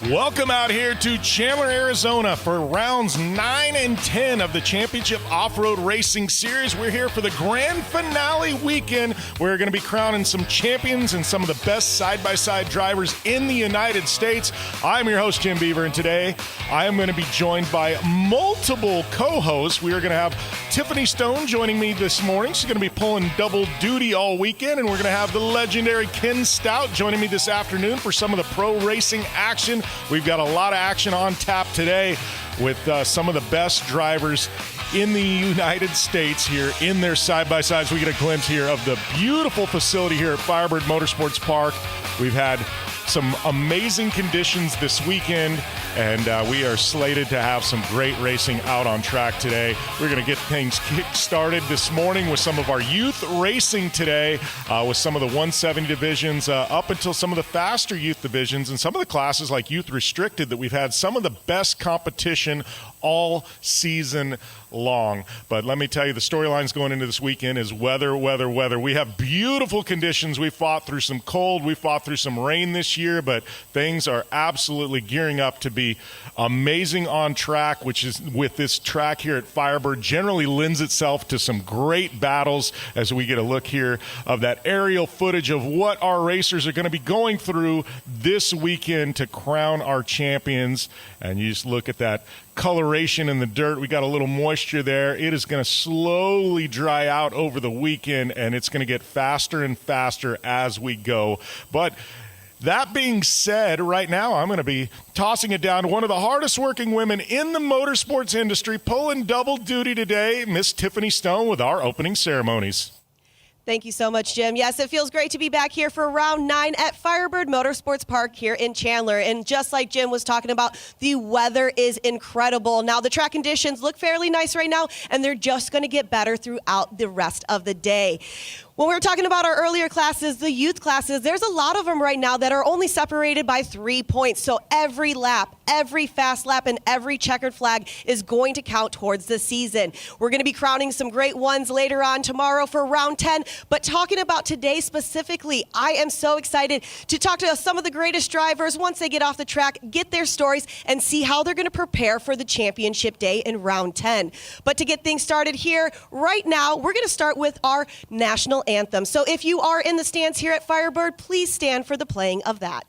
Welcome out here to Chandler, Arizona for rounds 9 and 10 of the Championship Off-Road Racing Series. We're here for the grand finale weekend. We're going to be crowning some champions and some of the best side-by-side drivers in the United States. I'm your host, Jim Beaver, and today I am going to be joined by multiple co-hosts. We are going to have Tiffany Stone joining me this morning. She's going to be pulling double duty all weekend, and we're going to have the legendary Ken Stout joining me this afternoon for some of the pro racing action. We've got a lot of action on tap today with some of the best drivers in the United States here in their side-by-sides. We get a glimpse here of the beautiful facility here at Firebird Motorsports Park. We've had some amazing conditions this weekend, and we are slated to have some great racing out on track today. We're going to get things kick-started this morning with some of our youth racing today, with some of the 170 divisions up until some of the faster youth divisions and some of the classes like youth restricted that we've had some of the best competition all season long. But let me tell you, the storylines going into this weekend is weather. We have beautiful conditions. We fought through some cold. We fought through some rain this year, but things are absolutely gearing up to be amazing on track, which is with this track here at Firebird generally lends itself to some great battles as we get a look here of that aerial footage of what our racers are going to be going through this weekend to crown our champions. And you just look at that coloration in the dirt. We got a little moisture there. It is going to slowly dry out over the weekend, and it's going to get faster and faster as we go. But that being said, right now I'm going to be tossing it down to one of the hardest working women in the motorsports industry, pulling double duty today, Miss Tiffany Stone, with our opening ceremonies. Thank you so much, Jim. Yes, it feels great to be back here for round 9 at Firebird Motorsports Park here in Chandler. And just like Jim was talking about, the weather is incredible. Now, the track conditions look fairly nice right now, and they're just going to get better throughout the rest of the day. When we were talking about our earlier classes, the youth classes, there's a lot of them right now that are only separated by 3 points. So every lap, every fast lap, and every checkered flag is going to count towards the season. We're going to be crowning some great ones later on tomorrow for round 10. But talking about today specifically, I am so excited to talk to some of the greatest drivers once they get off the track, get their stories, and see how they're going to prepare for the championship day in round 10. But to get things started here, right now, we're going to start with our national anthem. So if you are in the stands here at Firebird, please stand for the playing of that.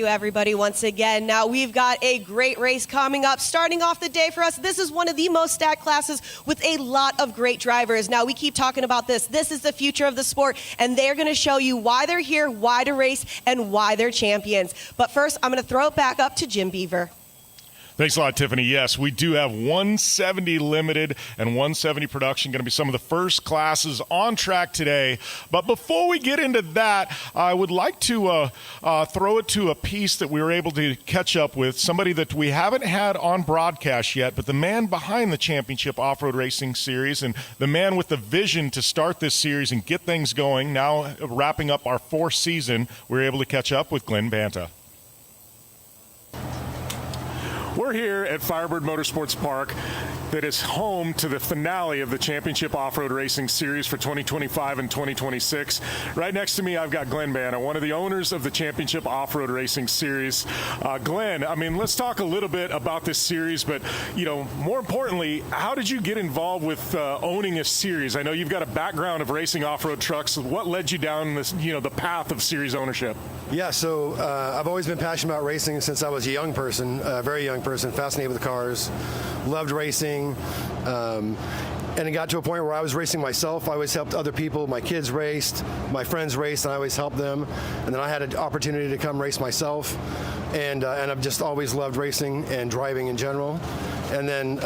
Everybody, once again. Now we've got a great race coming up, starting off the day for us. This is one of the most stacked classes with a lot of great drivers. Now we keep talking about this. This is the future of the sport, and they're going to show you why they're here, why to race, and why they're champions. But first, I'm going to throw it back up to Jim Beaver. Thanks a lot, Tiffany. Yes, we do have 170 limited and 170 production, going to be some of the first classes on track today. But before we get into that, I would like to throw it to a piece that we were able to catch up with, somebody that we haven't had on broadcast yet, but the man behind the Championship Off-Road Racing Series and the man with the vision to start this series and get things going. Now wrapping up our 4th season, we were able to catch up with Glenn Banton. We're we're here at Firebird Motorsports Park that is home to the finale of the Championship Off-Road Racing Series for 2025 and 2026. Right next to me, I've got Glenn Banton, one of the owners of the Championship Off-Road Racing Series. Glenn, I mean, let's talk a little bit about this series, but, you know, more importantly, how did you get involved with owning a series? I know you've got a background of racing off-road trucks. What led you down this, you know, the path of series ownership? Yeah, so I've always been passionate about racing since I was a young person, a very young person, fascinated with cars, loved racing. And it got to a point where I was racing myself. I always helped other people. My kids raced, my friends raced, and I always helped them. And then I had an opportunity to come race myself. And I've just always loved racing and driving in general. And then,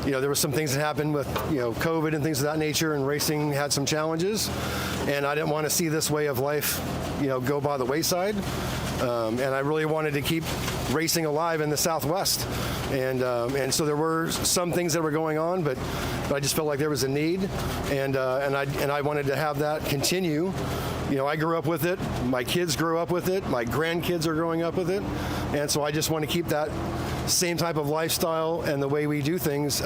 you know, there were some things that happened with, you know, COVID and things of that nature, and racing had some challenges. And I didn't want to see this way of life, you know, go by the wayside. And I really wanted to keep racing alive in the Southwest. And so there were some things that were going on, but I just felt like there was a need, and I wanted to have that continue. You know, I grew up with it. My kids grew up with it. My grandkids are growing up with it. And so I just want to keep that same type of lifestyle and the way we do things,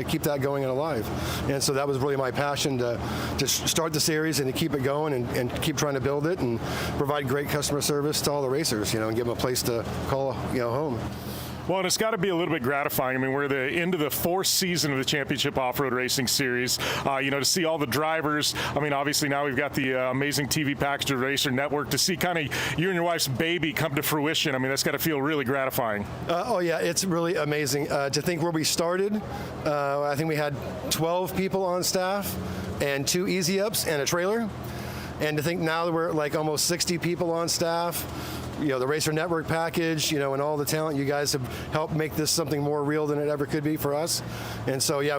keep that going and alive. And so that was really my passion to start the series and to keep it going and keep trying to build it and provide great customer service to all the racers, you know, and give them a place to call, you know, home. Well, and it's got to be a little bit gratifying. I mean, we're into the fourth season of the Championship Off-Road Racing Series. You know, to see all the drivers. I mean, obviously now we've got the amazing TV package of Racer Network. To see kind of you and your wife's baby come to fruition, I mean, that's got to feel really gratifying. Oh, yeah, it's really amazing. To think where we started, I think we had 12 people on staff and 2 easy ups and a trailer. And to think now that we're like almost 60 people on staff, you know, the Racer Network package, you know, and all the talent, you guys have helped make this something more real than it ever could be for us. And so, yeah,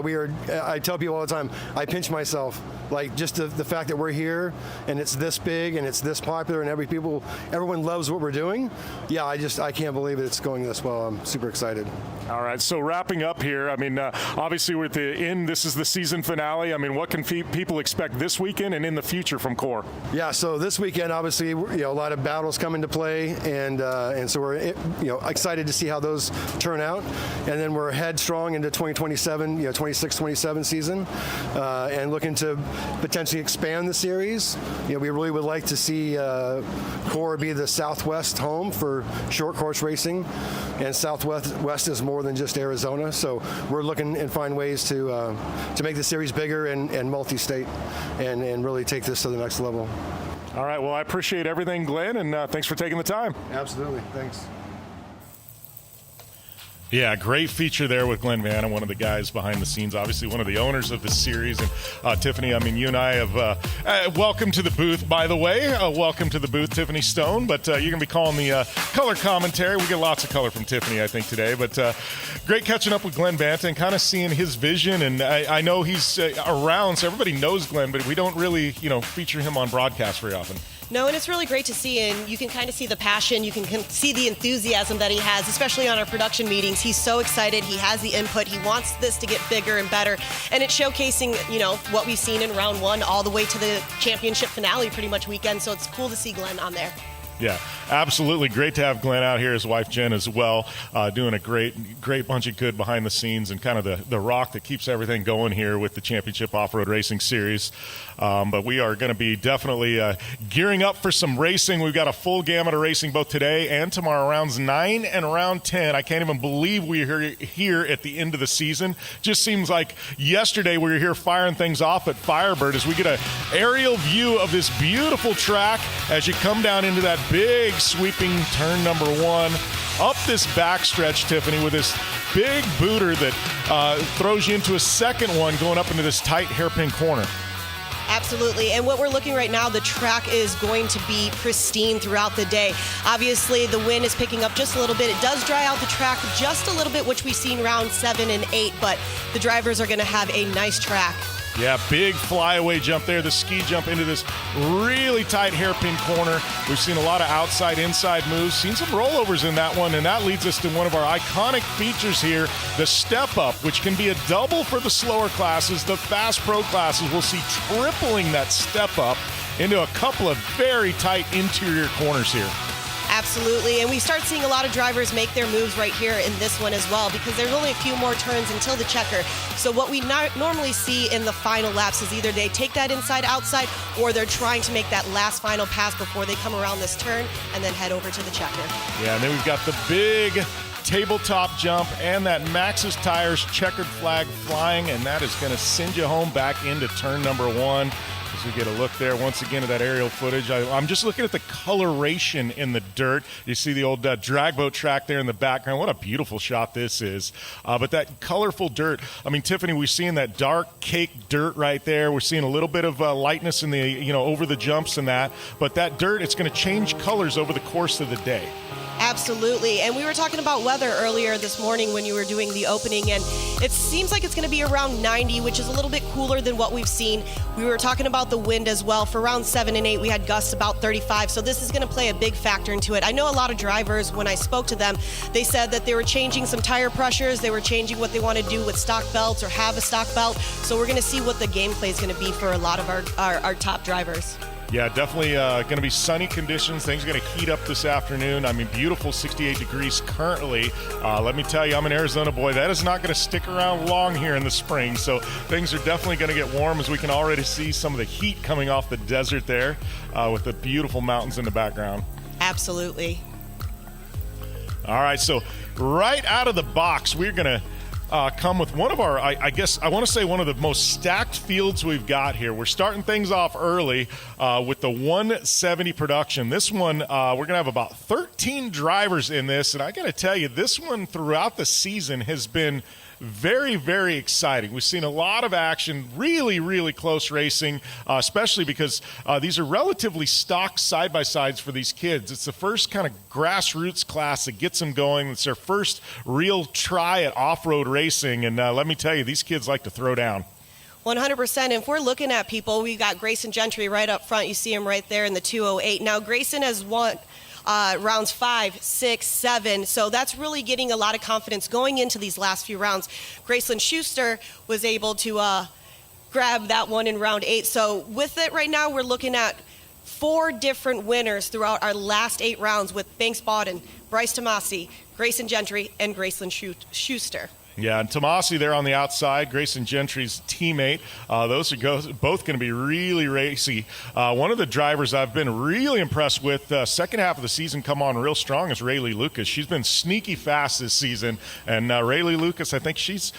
I tell people all the time, I pinch myself, like just the fact that we're here and it's this big and it's this popular and everyone loves what we're doing. Yeah, I can't believe it's going this well. I'm super excited. All right, so wrapping up here, I mean, obviously we're at the end. This is the season finale. I mean, what can people expect this weekend and in the future from CORR? Yeah, so this weekend, obviously, you know, a lot of battles come into play, and so we're, you know, excited to see how those turn out. And then we're headstrong into 2027, you know, 26-27 season, and looking to potentially expand the series. You know, we really would like to see CORR be the Southwest home for short course racing, and Southwest is more than just Arizona. So we're looking and find ways to make the series bigger and multi-state, and really take this to the next level. All right, well, I appreciate everything, Glenn, and thanks for taking the time. Absolutely, thanks. Yeah, great feature there with Glenn Banton, one of the guys behind the scenes, obviously one of the owners of the series. And Tiffany, I mean, you and I have welcome to the booth, by the way. Welcome to the booth, Tiffany Stone. But you're going to be calling the color commentary. We get lots of color from Tiffany, I think, today. But great catching up with Glenn Banton, kind of seeing his vision. And I know he's around, so everybody knows Glenn, but we don't really, you know, feature him on broadcast very often. No, and it's really great to see, and you can kind of see the passion, you can see the enthusiasm that he has, especially on our production meetings. He's so excited, he has the input, he wants this to get bigger and better, and it's showcasing, you know, what we've seen in round 1 all the way to the championship finale pretty much weekend, so it's cool to see Glenn on there. Yeah, absolutely. Great to have Glenn out here, his wife Jen as well, doing a great bunch of good behind the scenes and kind of the rock that keeps everything going here with the Championship Off-Road Racing Series. But we are going to be definitely gearing up for some racing. We've got a full gamut of racing both today and tomorrow, rounds 9 and round 10. I can't even believe we're here at the end of the season. Just seems like yesterday we were here firing things off at Firebird as we get an aerial view of this beautiful track as you come down into that big sweeping turn number 1 up this backstretch, Tiffany, with this big booter that throws you into a second one going up into this tight hairpin corner. Absolutely. And what we're looking right now, the track is going to be pristine throughout the day. Obviously, the wind is picking up just a little bit. It does dry out the track just a little bit, which we've seen round 7 and 8, but the drivers are going to have a nice track. Yeah, big flyaway jump there, the ski jump into this really tight hairpin corner. We've seen a lot of outside-inside moves, seen some rollovers in that one, and that leads us to one of our iconic features here, the step-up, which can be a double for the slower classes. The fast pro classes will see tripling that step-up into a couple of very tight interior corners here. Absolutely, and we start seeing a lot of drivers make their moves right here in this one as well, because there's only a few more turns until the checker. So what we normally see in the final laps is either they take that inside-outside, or they're trying to make that last final pass before they come around this turn and then head over to the checker. Yeah, and then we've got the big tabletop jump and that Maxxis Tires checkered flag flying, and that is going to send you home back into turn number 1. As we get a look there once again at that aerial footage. I'm just looking at the coloration in the dirt. You see the old drag boat track there in the background. What a beautiful shot this is. But that colorful dirt, I mean, Tiffany, we're seeing that dark cake dirt right there. We're seeing a little bit of lightness in the, over the jumps and that. But that dirt, it's going to change colors over the course of the day. Absolutely. And we were talking about weather earlier this morning when you were doing the opening, and it seems like it's going to be around 90, which is a little bit cooler than what we've seen. We were talking about the wind as well. For round 7 and 8, we had gusts about 35, so this is going to play a big factor into it. I know a lot of drivers, when I spoke to them, they said that they were changing some tire pressures, they were changing what they want to do with stock belts or have a stock belt, so we're going to see what the gameplay is going to be for a lot of our top drivers. Yeah, definitely going to be sunny conditions. Things are going to heat up this afternoon. I mean, beautiful 68 degrees currently. Let me tell you, I'm an Arizona boy. That is not going to stick around long here in the spring. So things are definitely going to get warm, as we can already see some of the heat coming off the desert there with the beautiful mountains in the background. Absolutely. All right, so right out of the box, we're going to come with one of our, I guess, I want to say one of the most stacked fields we've got here. We're starting things off early with the 170 production. This one, we're going to have about 13 drivers in this, and I got to tell you, this one throughout the season has been very, very exciting. We've seen a lot of action, really, really close racing, especially because these are relatively stock side-by-sides for these kids. It's the first kind of grassroots class that gets them going. It's their first real try at off-road racing, and let me tell you, these kids like to throw down. 100%. And if we're looking at people, we got Grayson Gentry right up front. You see him right there in the 208. Now, Grayson has won rounds 5, 6, 7. So that's really getting a lot of confidence going into these last few rounds. Graceland Schuster was able to grab that one in round 8. So with it right now, we're looking at 4 different winners throughout our last 8 rounds with Banks Bawden, Bryce Tomasi, Grayson Gentry, and Graceland Schuster. Yeah, and Tomasi there on the outside, Grayson Gentry's teammate. Those are both going to be really racy. One of the drivers I've been really impressed with second half of the season come on real strong is Rayleigh Lucas. She's been sneaky fast this season, and Rayleigh Lucas, I think she's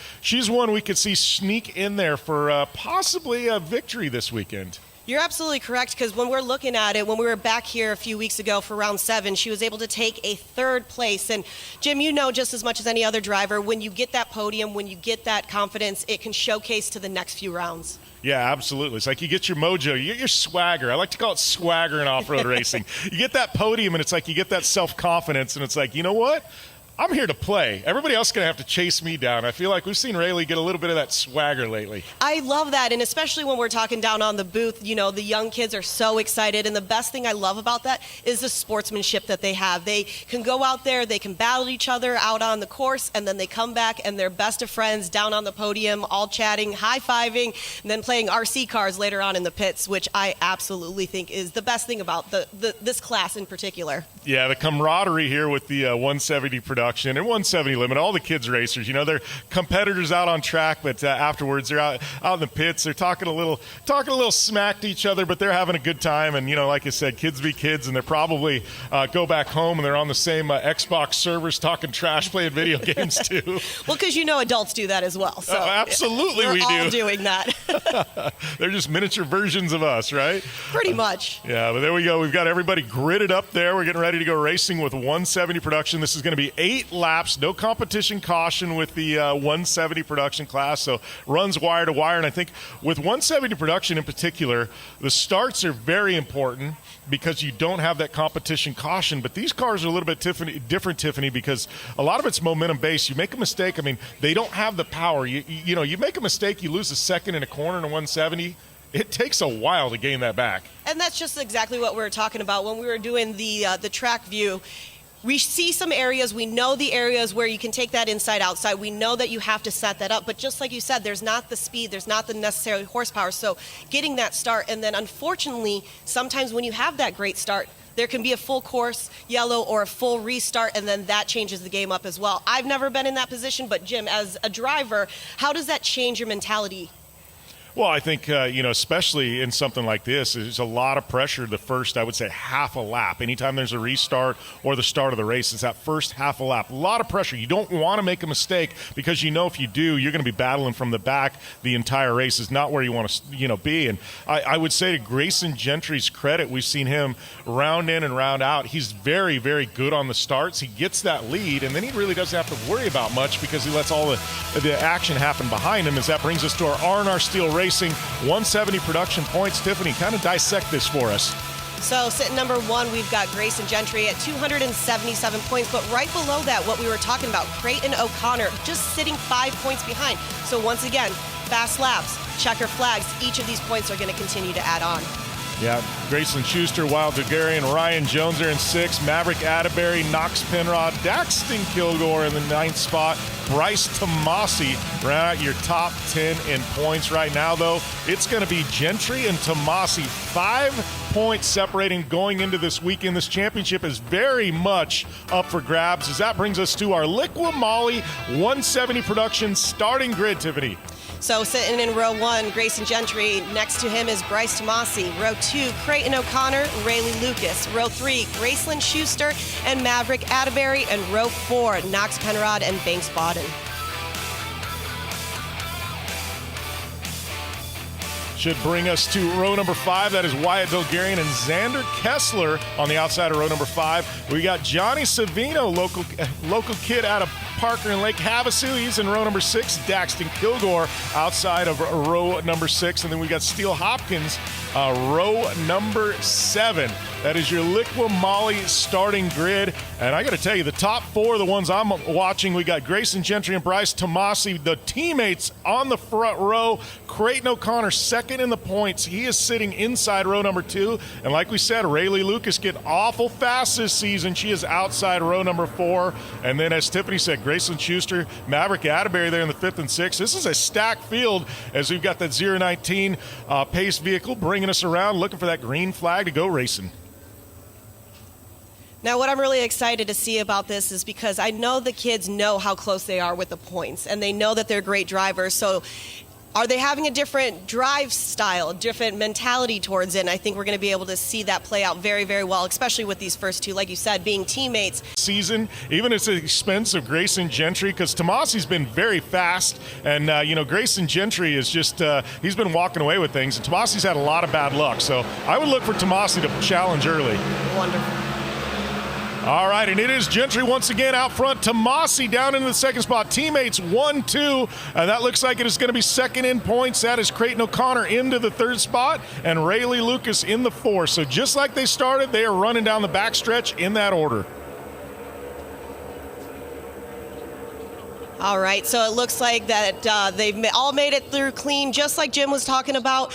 one we could see sneak in there for possibly a victory this weekend. You're absolutely correct, because when we're looking at it, when we were back here a few weeks ago for round 7, she was able to take a 3rd place. And Jim, you know just as much as any other driver, when you get that podium, when you get that confidence, it can showcase to the next few rounds. Yeah, absolutely. It's like you get your mojo, you get your swagger. I like to call it swagger in off-road racing. You get that podium, and it's like you get that self-confidence, and it's like, you know what? I'm here to play. Everybody else is going to have to chase me down. I feel like we've seen Rayleigh get a little bit of that swagger lately. I love that, and especially when we're talking down on the booth, the young kids are so excited, and the best thing I love about that is the sportsmanship that they have. They can go out there, they can battle each other out on the course, and then they come back and they're best of friends down on the podium, all chatting, high-fiving, and then playing RC cars later on in the pits, which I absolutely think is the best thing about this class in particular. Yeah, the camaraderie here with the 170 production and 170 limit, all the kids racers, they're competitors out on track, but afterwards they're out in the pits, they're talking a little smack to each other, but they're having a good time. And like I said, kids be kids, and they're probably go back home and they're on the same Xbox servers talking trash, playing video games too. Well, because adults do that as well. So absolutely, we do. We're all doing that. They're just miniature versions of us, right? Pretty much. Yeah, but there we go. We've got everybody gridded up there. We're getting ready to go racing with 170 production. This is going to be 8 laps, no competition caution with the 170 production class, so runs wire to wire. And I think with 170 production in particular, the starts are very important because you don't have that competition caution. But these cars are a little bit different, Tiffany, because a lot of it's momentum based. You make a mistake, they don't have the power. You make a mistake, you lose a second in a corner in a 170. It takes a while to gain that back. And that's just exactly what we were talking about when we were doing the track view. We see some areas, we know the areas where you can take that inside-outside. We know that you have to set that up. But just like you said, there's not the speed, there's not the necessary horsepower. So getting that start, and then unfortunately, sometimes when you have that great start, there can be a full course yellow or a full restart, and then that changes the game up as well. I've never been in that position, but Jim, as a driver, how does that change your mentality? Well, I think, especially in something like this, there's a lot of pressure the first, I would say, half a lap. Anytime there's a restart or the start of the race, it's that first half a lap. A lot of pressure. You don't want to make a mistake because you know if you do, you're going to be battling from the back the entire race. Is not where you want to, be. And I would say to Grayson Gentry's credit, we've seen him round in and round out. He's very, very good on the starts. He gets that lead, and then he really doesn't have to worry about much because he lets all the action happen behind him. As that brings us to our R&R Steel Racing 170 production points. Tiffany, kind of dissect this for us. So sitting number 1, we've got Grayson Gentry at 277 points, but right below that, what we were talking about, Creighton O'Connor just sitting 5 points behind. So once again, fast laps, checker flags, each of these points are going to continue to add on. Yeah, Grayson Schuster, Wild Dugarian, Ryan Jones are in 6, Maverick Atterbury, Knox Penrod, Daxton Kilgore in the 9th spot, Bryce Tomasi round out your top 10 in points right now, though. It's going to be Gentry and Tomasi, 5 points separating going into this weekend. This championship is very much up for grabs as that brings us to our Liqui Moly 170 production starting grid, Tiffany. So sitting in row 1, Grayson Gentry. Next to him is Bryce Tomasi. Row 2, Creighton O'Connor, Rayleigh Lucas. Row 3, Graceland Schuster and Maverick Atterbury. And row 4, Knox Penrod and Banks Bodden. Should bring us to row number 5. That is Wyatt Dulgarian and Xander Kessler on the outside of row number 5. We got Johnny Savino, local kid out of Parker and Lake Havasu. He's in row number 6. Daxton Kilgore outside of row number 6. And then we got Steele Hopkins, row number 7. That is your Liqui Moly starting grid. And I got to tell you, the top 4 are the ones I'm watching. We got Grayson Gentry and Bryce Tomasi, the teammates on the front row. Creighton O'Connor second in the points. He is sitting inside row number 2. And like we said, Rayleigh Lucas getting awful fast this season. She is outside row number 4. And then as Tiffany said, Grayson Schuster, Maverick Atterbury there in the 5th and 6th. This is a stacked field as we've got that 019 pace vehicle bringing us around, looking for that green flag to go racing. Now, what I'm really excited to see about this is because I know the kids know how close they are with the points, and they know that they're great drivers. So are they having a different drive style, different mentality towards it? And I think we're going to be able to see that play out very, very well, especially with these first 2, like you said, being teammates. Season, even at the expense of Grayson Gentry, because Tomasi's been very fast, and Grayson Gentry is just he's been walking away with things, and Tomasi's had a lot of bad luck. So I would look for Tomasi to challenge early. Wonderful. All right, and it is Gentry once again out front. Tomasi down into the 2nd spot. Teammates 1, 2. That looks like it is going to be second in points. That is Creighton O'Connor into the 3rd spot and Rayleigh Lucas in the 4th. So just like they started, they are running down the backstretch in that order. All right, so it looks like that they've all made it through clean, just like Jim was talking about.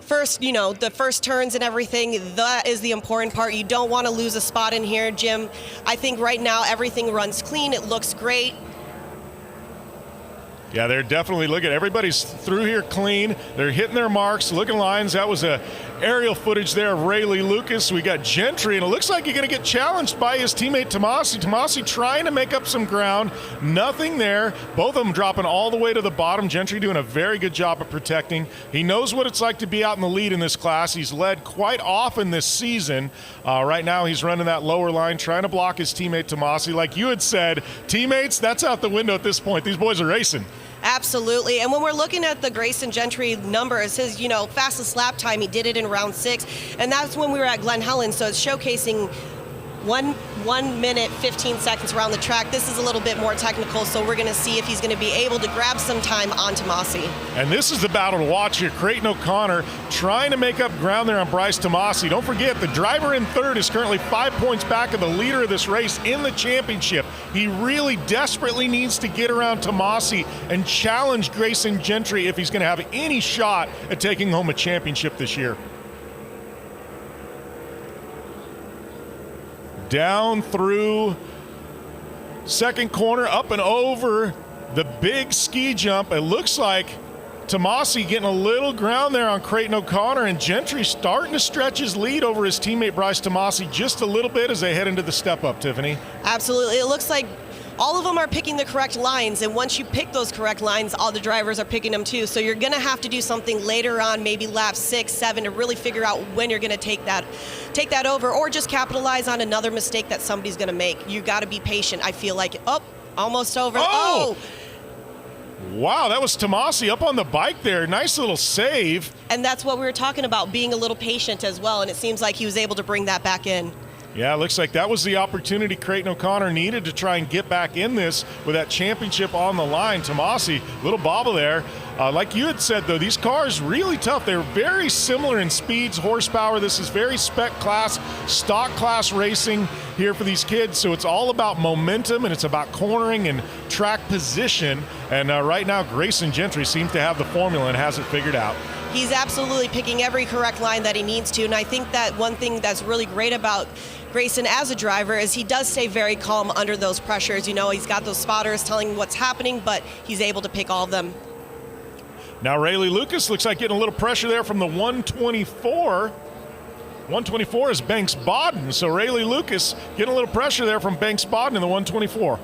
First, the first turns and everything, that is the important part. You don't want to lose a spot in here, Jim. I think right now everything runs clean. It looks great. Yeah, they're definitely looking. Everybody's through here clean. They're hitting their marks, looking lines. That was a aerial footage there of Rayleigh Lucas. We got Gentry, and it looks like you're going to get challenged by his teammate Tomasi. Tomasi trying to make up some ground. Nothing there. Both of them dropping all the way to the bottom. Gentry doing a very good job of protecting. He knows what it's like to be out in the lead in this class. He's led quite often this season. Right now he's running that lower line, trying to block his teammate Tomasi. Like you had said, teammates, that's out the window at this point. These boys are racing. Absolutely. And when we're looking at the Grayson Gentry numbers, his, fastest lap time, he did it in round 6. And that's when we were at Glen Helen. So it's showcasing 1 minute, 15 seconds around the track. This is a little bit more technical, so we're going to see if he's going to be able to grab some time on Tomasi. And this is the battle to watch here. Creighton O'Connor trying to make up ground there on Bryce Tomasi. Don't forget, the driver in 3rd is currently 5 points back of the leader of this race in the championship. He really desperately needs to get around Tomasi and challenge Grayson Gentry if he's going to have any shot at taking home a championship this year. Down through 2nd corner, up and over the big ski jump. It looks like Tomasi getting a little ground there on Creighton O'Connor, and Gentry starting to stretch his lead over his teammate Bryce Tomasi just a little bit as they head into the step-up, Tiffany. Absolutely. It looks like all of them are picking the correct lines, and once you pick those correct lines, all the drivers are picking them too. So you're going to have to do something later on, maybe lap 6, 7, to really figure out when you're going to take that over, or just capitalize on another mistake that somebody's going to make. You got to be patient. I feel like, almost over. Oh! Wow, that was Tomasi up on the bike there. Nice little save. And that's what we were talking about, being a little patient as well, and it seems like he was able to bring that back in. Yeah, it looks like that was the opportunity Creighton O'Connor needed to try and get back in this with that championship on the line. Tomasi, little bobble there. Like you had said, though, these cars really tough. They're very similar in speeds, horsepower. This is very spec class, stock class racing here for these kids. So it's all about momentum, and it's about cornering and track position. And right now, Grayson Gentry seems to have the formula and has it figured out. He's absolutely picking every correct line that he needs to. And I think that one thing that's really great about Grayson as a driver is he does stay very calm under those pressures. You know, he's got those spotters telling him what's happening, but he's able to pick all of them. Now Rayleigh Lucas looks like getting a little pressure there from the 124. 124 is Banks Bodden. So Rayleigh Lucas getting a little pressure there from Banks Bodden in the 124.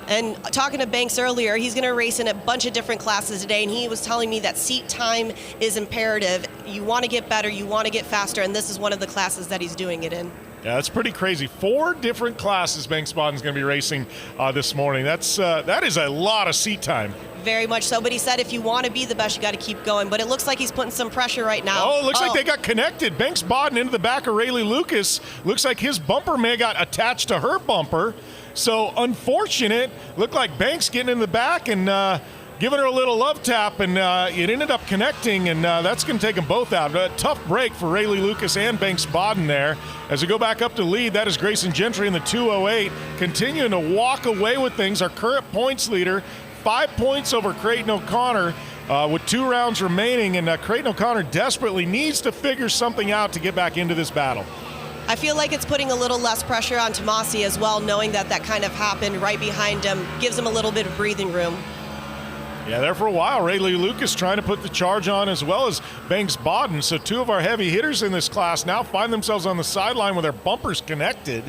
And talking to Banks earlier, he's going to race in a bunch of different classes today, and he was telling me that seat time is imperative. You want to get better, you want to get faster, and this is one of the classes that he's doing it in. Yeah, that's pretty crazy. 4 different classes Banks Bodden's going to be racing this morning. That is a lot of seat time. Very much so, but he said if you want to be the best, you got to keep going. But it looks like he's putting some pressure right now. Oh, it looks like they got connected. Banks Bodden into the back of Rayleigh Lucas. Looks like his bumper may have got attached to her bumper. So unfortunate. Looked like Banks getting in the back and giving her a little love tap, and it ended up connecting, and that's going to take them both out. A tough break for Rayleigh Lucas and Banks Bodden there. As we go back up to lead, that is Grayson Gentry in the 208, continuing to walk away with things. Our current points leader, 5 points over Creighton O'Connor with 2 rounds remaining, and Creighton O'Connor desperately needs to figure something out to get back into this battle. I feel like it's putting a little less pressure on Tomasi as well, knowing that kind of happened right behind him, gives him a little bit of breathing room. Yeah, there for a while. Rayleigh Lucas trying to put the charge on, as well as Banks Bodden. So 2 of our heavy hitters in this class now find themselves on the sideline with their bumpers connected.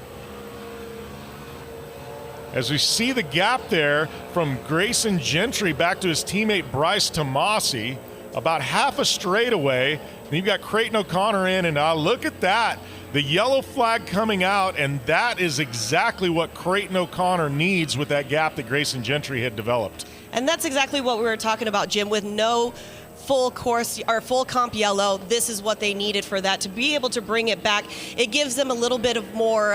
As we see the gap there from Grayson Gentry back to his teammate Bryce Tomasi, about half a straightaway. Then you've got Creighton O'Connor in, and look at that. The yellow flag coming out, and that is exactly what Creighton O'Connor needs with that gap that Grayson Gentry had developed. And that's exactly what we were talking about, Jim, with no full course or full comp yellow. This is what they needed for that, to be able to bring it back. It gives them a little bit of more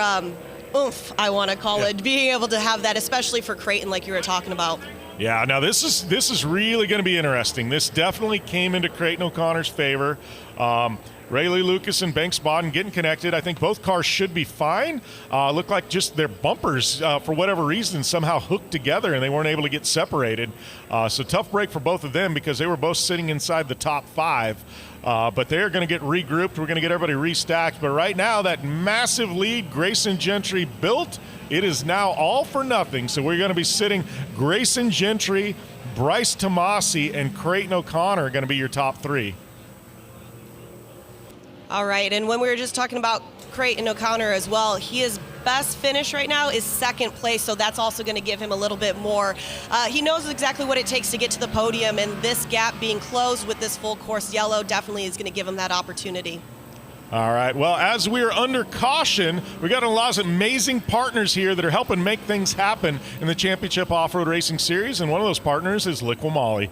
oomph, I want to call it, being able to have that, especially for Creighton, like you were talking about. Yeah, now this is really going to be interesting. This definitely came into Creighton O'Connor's favor. Rayleigh Lucas and Banks Bodden getting connected. I think both cars should be fine. Look like just their bumpers, for whatever reason, somehow hooked together and they weren't able to get separated. So tough break for both of them because they were both sitting inside the top 5. But they're going to get regrouped. We're going to get everybody restacked. But right now, that massive lead Grayson Gentry built, it is now all for nothing. So we're going to be sitting Grayson Gentry, Bryce Tomasi, and Creighton O'Connor are going to be your top 3. All right, and when we were just talking about Creighton O'Connor as well, his best finish right now is 2nd place, so that's also going to give him a little bit more. He knows exactly what it takes to get to the podium, and this gap being closed with this full course yellow definitely is going to give him that opportunity. All right, well, as we are under caution, we got a lot of amazing partners here that are helping make things happen in the Championship Off-Road Racing Series, and one of those partners is Liqui Moly.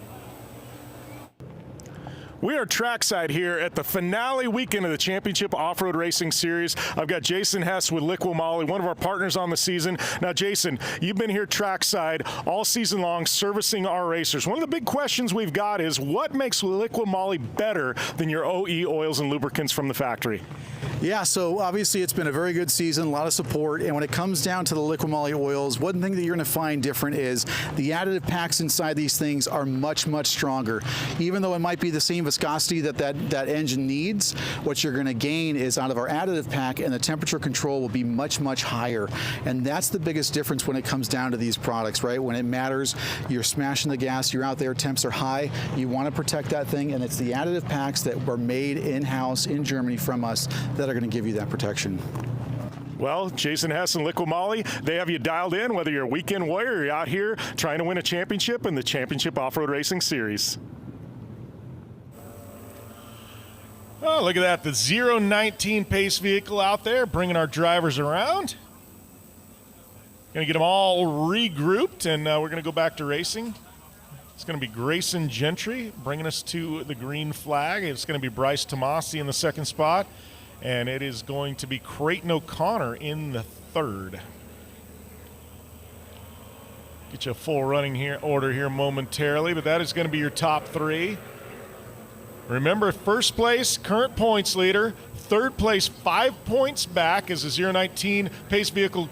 We are trackside here at the finale weekend of the Championship Off-Road Racing Series. I've got Jason Hess with Liqui Moly, one of our partners on the season. Now, Jason, you've been here trackside all season long servicing our racers. One of the big questions we've got is what makes Liqui Moly better than your OE oils and lubricants from the factory? Yeah, so obviously it's been a very good season, a lot of support, and when it comes down to the Liqui Moly oils, one thing that you're going to find different is the additive packs inside these things are much, much stronger. Even though it might be the same viscosity that engine needs, what you're going to gain is out of our additive pack, and the temperature control will be much, much higher. And that's the biggest difference when it comes down to these products, right? When it matters, you're smashing the gas, you're out there, temps are high, you want to protect that thing, and it's the additive packs that were made in-house in Germany from us that are going to give you that protection. Well, Jason Hess and Liqui Moly, they have you dialed in, whether you're a weekend warrior or you're out here trying to win a championship in the Championship Off-Road Racing Series. Oh, look at that, the 019 pace vehicle out there bringing our drivers around. Going to get them all regrouped, and we're going to go back to racing. It's going to be Grayson Gentry bringing us to the green flag. It's going to be Bryce Tomasi in the second spot, and it is going to be Creighton O'Connor in the third. Get you a full running order here momentarily, but that is going to be your top three. Remember, first place, current points leader. Third place, 5 points back as the 019 pace vehicle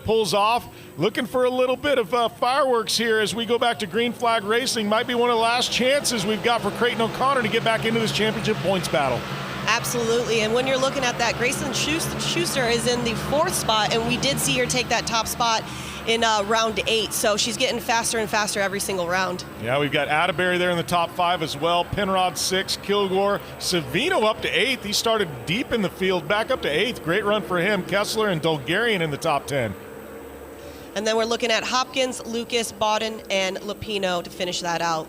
pulls off. Looking for a little bit of fireworks here as we go back to green flag racing. Might be one of the last chances we've got for Creighton O'Connor to get back into this championship points battle. Absolutely, and when you're looking at that, Grayson Schuster is in the fourth spot, and we did see her take that top spot in round 8, so she's getting faster and faster every single round. Yeah, we've got Atterbury there in the top 5 as well. Penrod 6, Kilgore, Savino up to 8th. He started deep in the field, back up to 8th. Great run for him. Kessler and Dolgarian in the top 10. And then we're looking at Hopkins, Lucas, Bodden, and Lupino to finish that out.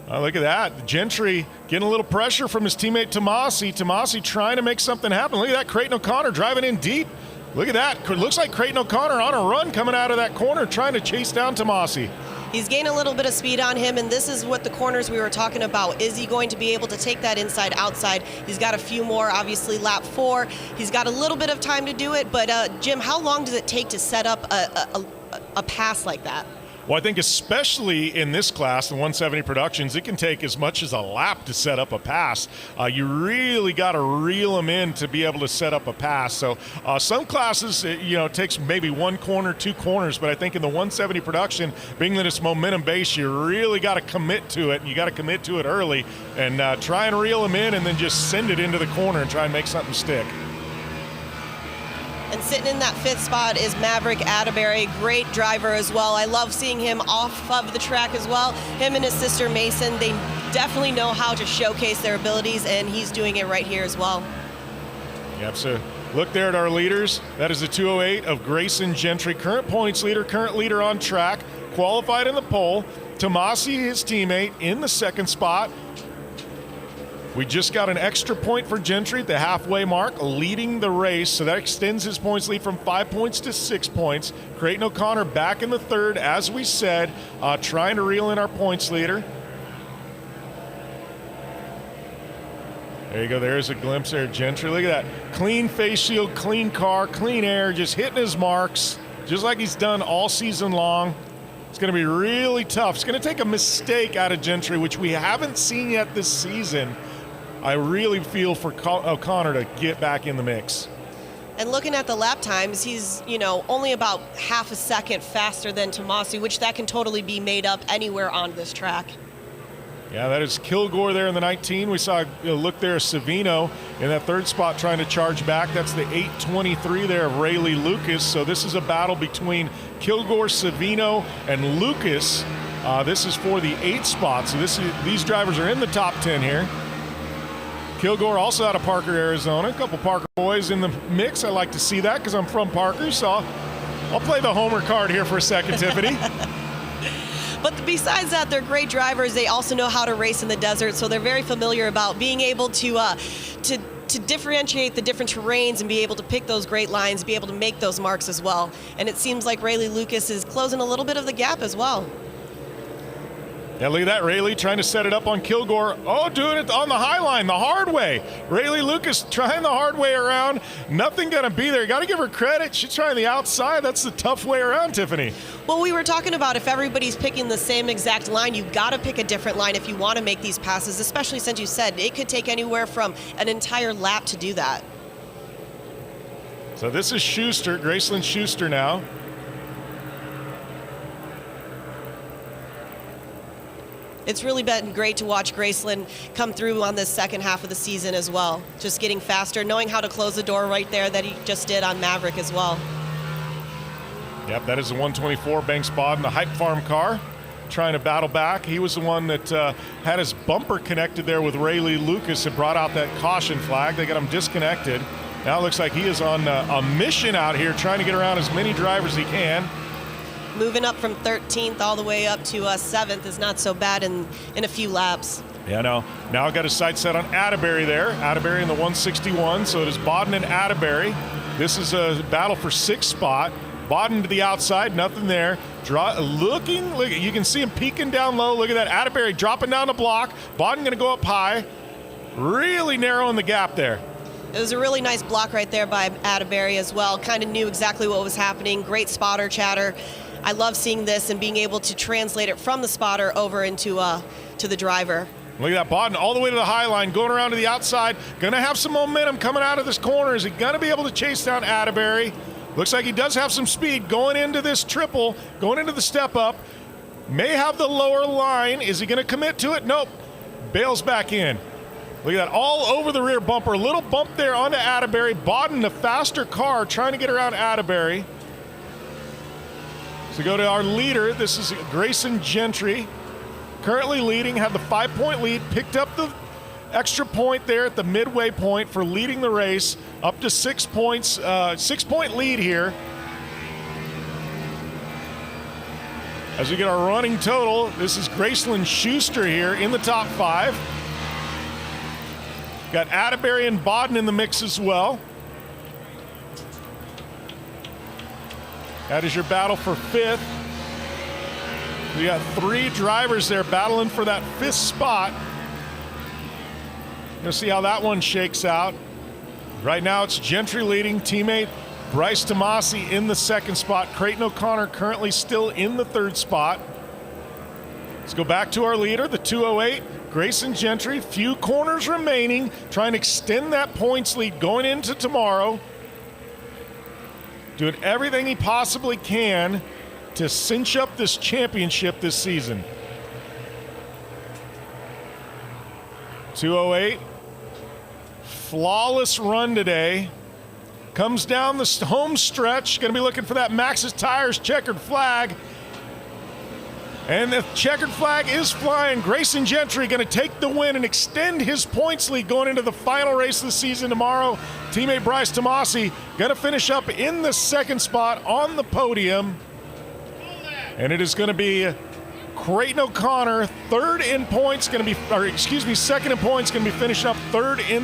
Oh, look at that. Gentry getting a little pressure from his teammate Tomasi. Tomasi trying to make something happen. Look at that, Creighton O'Connor driving in deep. Look at that. Looks like Creighton O'Connor on a run coming out of that corner trying to chase down Tomasi. He's gained a little bit of speed on him, and this is what the corners we were talking about. Is he going to be able to take that inside, outside? He's got a few more, obviously, lap 4. He's got a little bit of time to do it, but Jim, how long does it take to set up a pass like that? Well, I think especially in this class, the 170 Productions, it can take as much as a lap to set up a pass. You really got to reel them in to be able to set up a pass. So some classes, it takes maybe 1 corner, 2 corners, but I think in the 170 Production, being that it's momentum based, you really got to commit to it, and you got to commit to it early and try and reel them in and then just send it into the corner and try and make something stick. And sitting in that 5th spot is Maverick Atterbury, great driver as well. I love seeing him off of the track as well. Him and his sister Mason, they definitely know how to showcase their abilities, and he's doing it right here as well. Yep, so look there at our leaders. That is the 208 of Grayson Gentry, current points leader, current leader on track, qualified in the pole. Tomasi, his teammate, in the 2nd spot. We just got an extra point for Gentry at the halfway mark, leading the race, so that extends his points lead from 5 points to 6 points. Creighton O'Connor back in the 3rd, as we said, trying to reel in our points leader. There you go, there's a glimpse there, Gentry. Look at that, clean face shield, clean car, clean air, just hitting his marks, just like he's done all season long. It's going to be really tough. It's going to take a mistake out of Gentry, which we haven't seen yet this season. I really feel for O'Connor to get back in the mix. And looking at the lap times, he's, only about half a second faster than Tomasi, which that can totally be made up anywhere on this track. Yeah, that is Kilgore there in the 19. We saw a look there, Savino in that 3rd spot trying to charge back. That's the 823 there of Rayleigh Lucas. So this is a battle between Kilgore, Savino, and Lucas. This is for the 8th spot. So these drivers are in the top 10 here. Kilgore also out of Parker, Arizona. A couple Parker boys in the mix. I like to see that because I'm from Parker, so I'll play the homer card here for a second, Tiffany. But besides that, they're great drivers. They also know how to race in the desert, so they're very familiar about being able to differentiate the different terrains and be able to pick those great lines, be able to make those marks as well. And it seems like Rayleigh Lucas is closing a little bit of the gap as well. Yeah, look at that. Rayleigh trying to set it up on Kilgore. Oh, doing it on the high line, the hard way. Rayleigh Lucas trying the hard way around. Nothing going to be there. Got to give her credit. She's trying the outside. That's the tough way around, Tiffany. Well, we were talking about if everybody's picking the same exact line, you've got to pick a different line if you want to make these passes, especially since you said it could take anywhere from an entire lap to do that. So this is Schuster, Graceland Schuster now. It's really been great to watch Graceland come through on this second half of the season as well. Just getting faster, knowing how to close the door right there that he just did on Maverick as well. Yep, that is the 124 Banks Bodden, the Hype Farm car, trying to battle back. He was the one that had his bumper connected there with Rayleigh Lucas and brought out that caution flag. They got him disconnected. Now it looks like he is on a mission out here trying to get around as many drivers as he can. Moving up from 13th all the way up to 7th is not so bad in a few laps. Yeah, no. Now got his sight set on Atterbury there. Atterbury in the 161, so it is Bodden and Atterbury. This is a battle for 6th spot. Bodden to the outside, nothing there. Look, you can see him peeking down low. Look at that, Atterbury dropping down the block. Bodden going to go up high. Really narrowing the gap there. It was a really nice block right there by Atterbury as well. Kind of knew exactly what was happening. Great spotter chatter. I love seeing this and being able to translate it from the spotter over into to the driver. Look at that, Bodden all the way to the high line, going around to the outside. Going to have some momentum coming out of this corner. Is he going to be able to chase down Atterbury? Looks like he does have some speed going into this triple, going into the step up. May have the lower line. Is he going to commit to it? Nope. Bails back in. Look at that, all over the rear bumper. A little bump there onto Atterbury. Bodden, the faster car, trying to get around Atterbury. So go to our leader. This is Grayson Gentry, currently leading, had the 5-point lead, picked up the extra point there at the midway point for leading the race, up to 6 points, 6-point lead here. As we get our running total, this is Graceland Schuster here in the top 5. Got Atterbury and Bodden in the mix as well. That is your battle for 5th. We got 3 drivers there battling for that 5th spot. You'll see how that one shakes out. Right now it's Gentry leading, teammate Bryce Tomasi in the 2nd spot. Creighton O'Connor currently still in the 3rd spot. Let's go back to our leader, the 208, Grayson Gentry. Few corners remaining, trying to extend that points lead going into tomorrow. Doing everything he possibly can to cinch up this championship this season. 208. Flawless run today. Comes down the home stretch. Going to be looking for that Maxxis Tires checkered flag. And the checkered flag is flying. Grayson Gentry going to take the win and extend his points lead going into the final race of the season tomorrow. Teammate Bryce Tomasi going to finish up in the 2nd spot on the podium. And it is going to be Creighton O'Connor, 3rd in points, 2nd in points, going to be finishing up 3rd in the